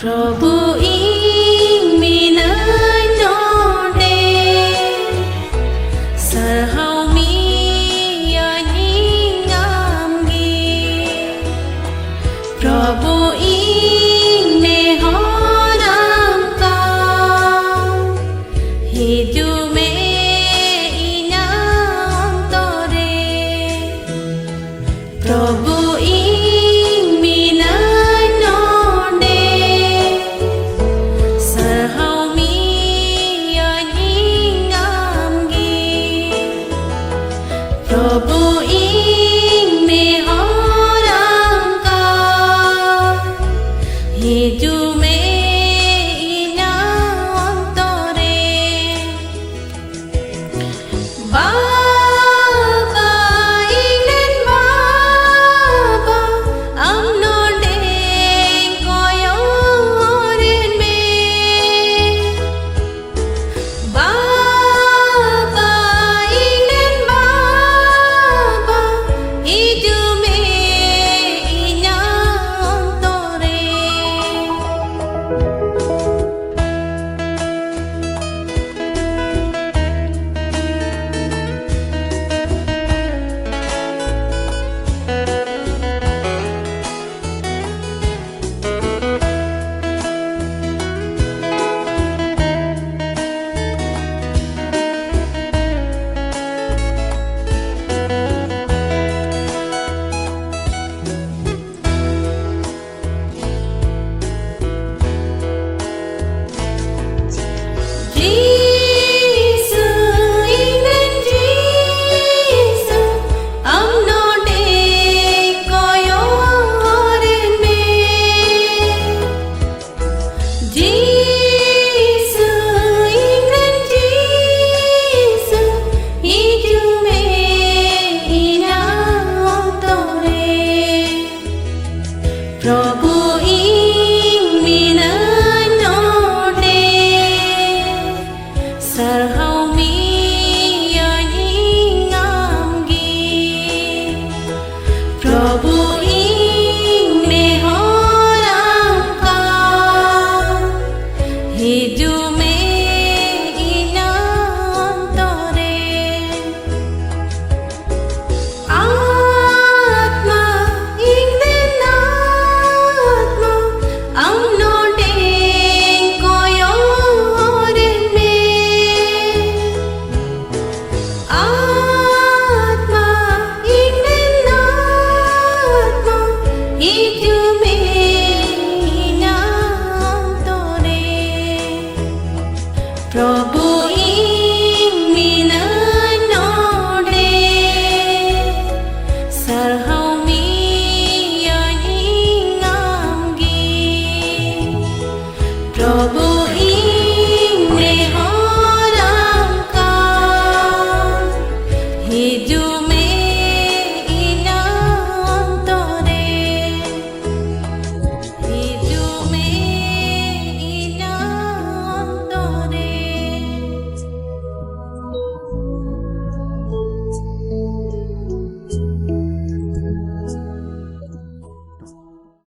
Prabhu ing minai node sarhau mi anh ngam gi Prabhu ing ne horam ka hidume inam tore Prabhu ing minai node sarhau mi anh ngam gi Prabhu ing ne horam ka hidume inam tore Baba ingen Baba am node koyoren me Baba ingen Baba hidume inam tore Prabhu ing minai node sarhau mi anh ngam gi Prabhu ing ne horam ka hidume inam tore Atma ing den Atma am node koyoren me Atma ing den Atma hidume inam tore Prabhu ing